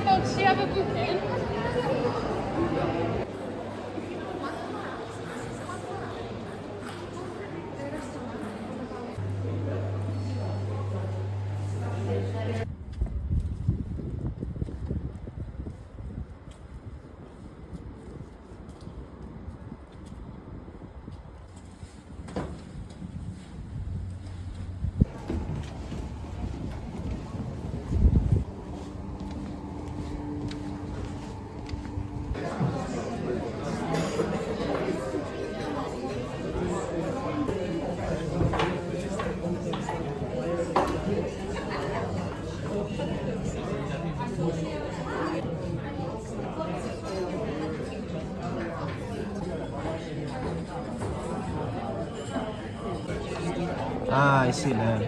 Oh, does she have a bouquet? Ah, I see now.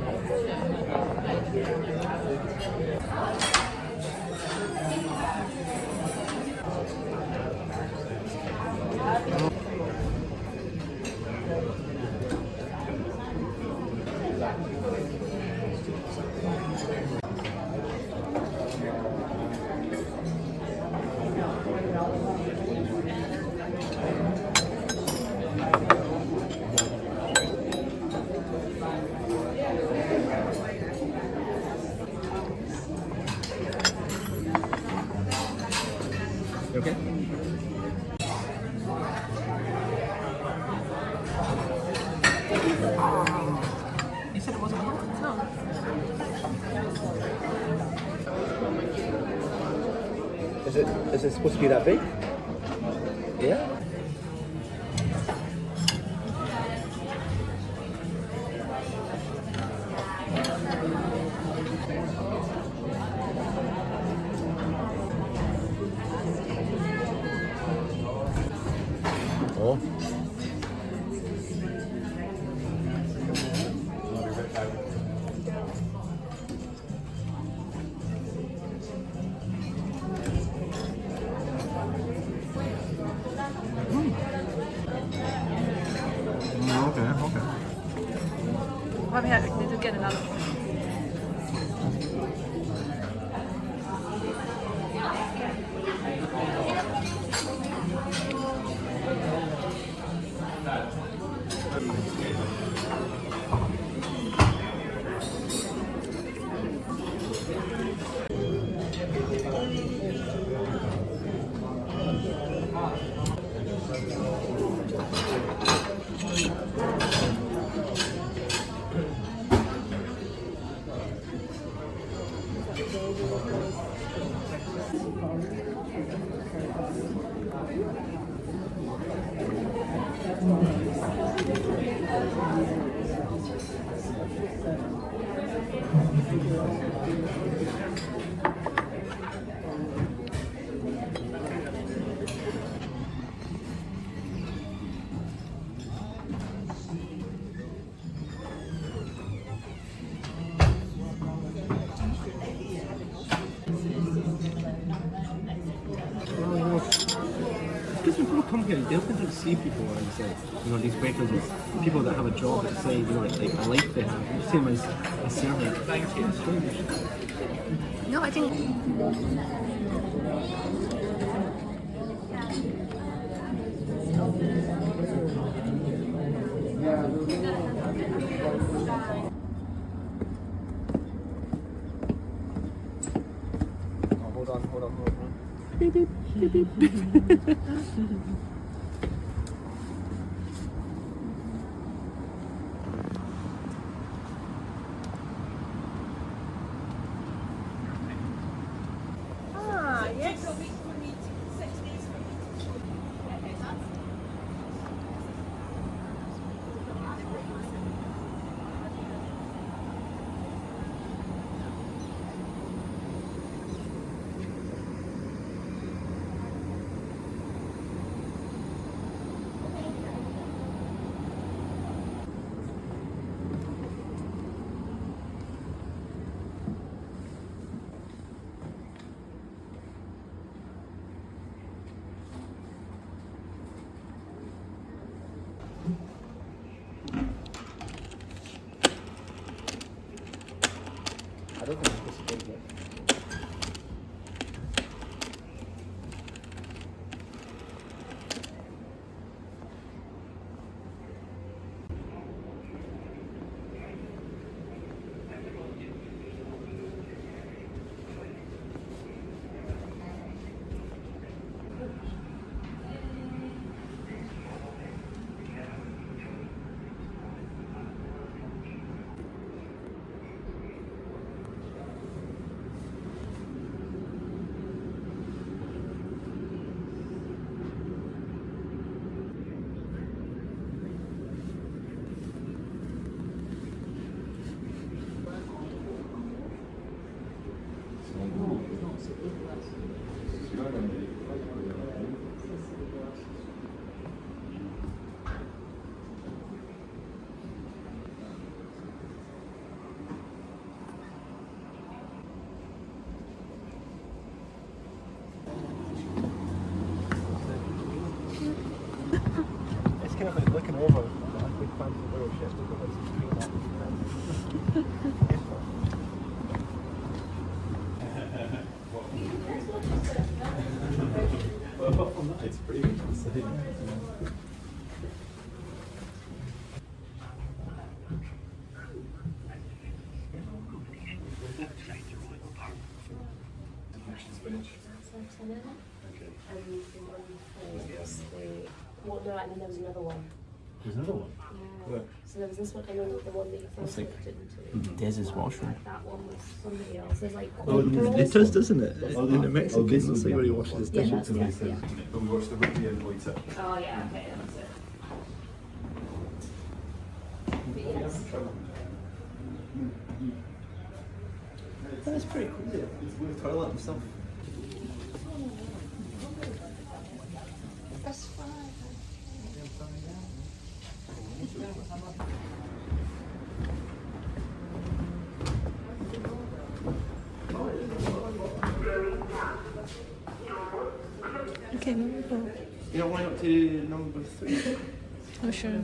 Okay. You said it wasn't hot? No. Is it supposed to be that big? Yeah. Oh. Okay. Kom her, du get another one. Because when people come here, they often see people and say, these waiters, people that have a job that say, like a life they have. You see them as servants. Thank you. No, I think. Hold on. Beep, beep, beep, beep. Ah, yes. It's pretty good to see. Well, no, and then there was another one. There's another one. Yeah. So there was this one, and then the one that you first think- looked into. Des's washroom. That one was somebody else. There's like. Oh, It does, doesn't it? Oh, In the oh, Mexican, this you'll is see the where he one. washes his Yeah, dishes. that's yeah. But we watched the rugby and White Up. Oh yeah, okay, that's it. But yes. That's pretty cool. With toilet and stuff. That's fine. Okay, number 4. You know, why not to number 3? Oh, sure.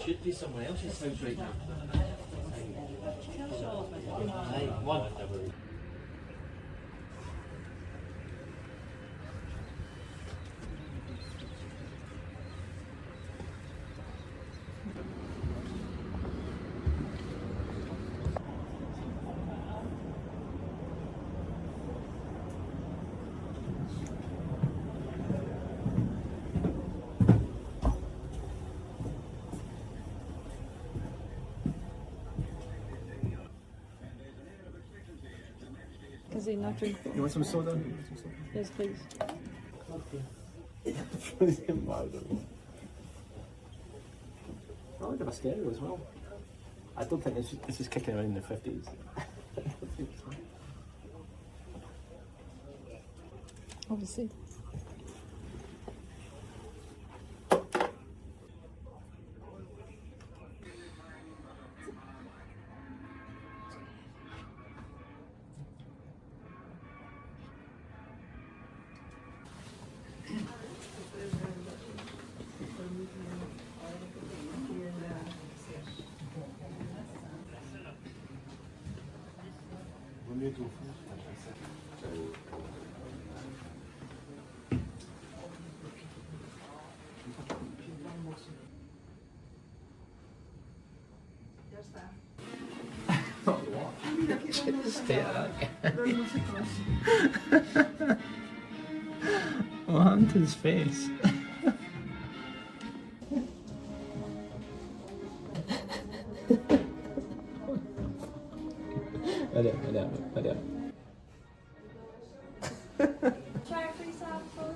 Should be somewhere else's house right now. Aye, one. Is he not drinking? You want some soda? Yes, please. I like a stereo as well. I don't think this is kicking around in the 50s. Obviously. Stay at that. What happened to his face? I don't. Try a free sample.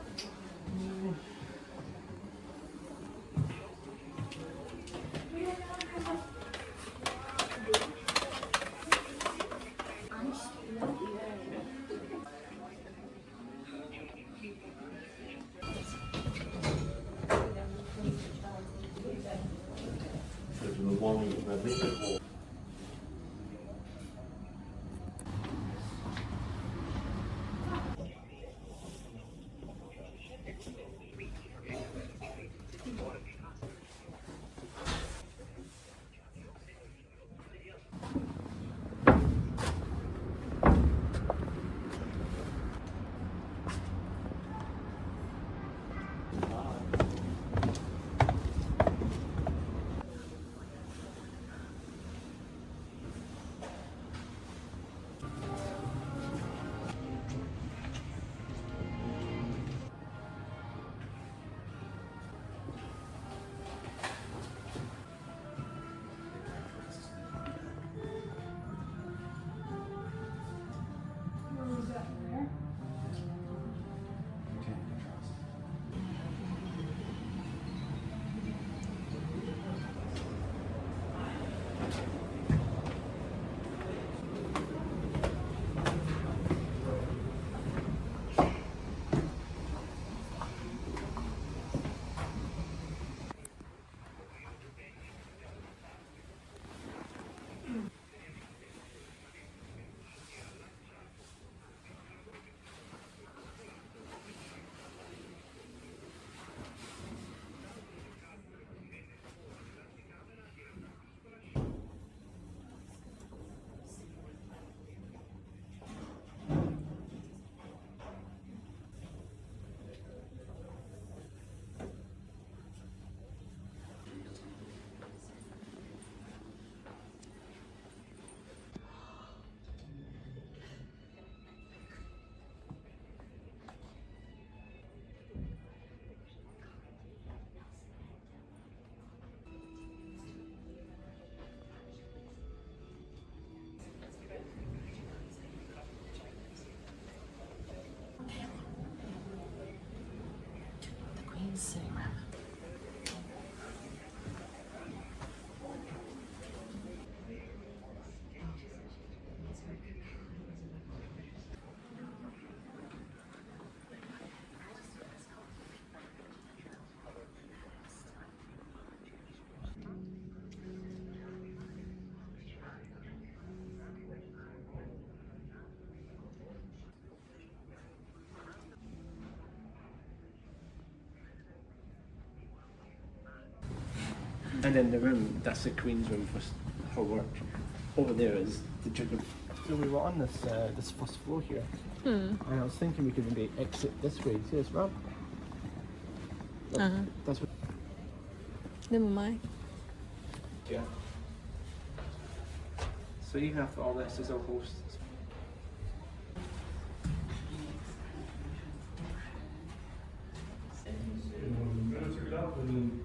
amazing. And then the room, that's the Queen's room for her work. Over there is the Duke of... So we were on this this first floor here, and I was thinking we could maybe exit this way. See this ramp? That's what... Never mind. Yeah. So even after all this, there's a host. Check it out. I mean,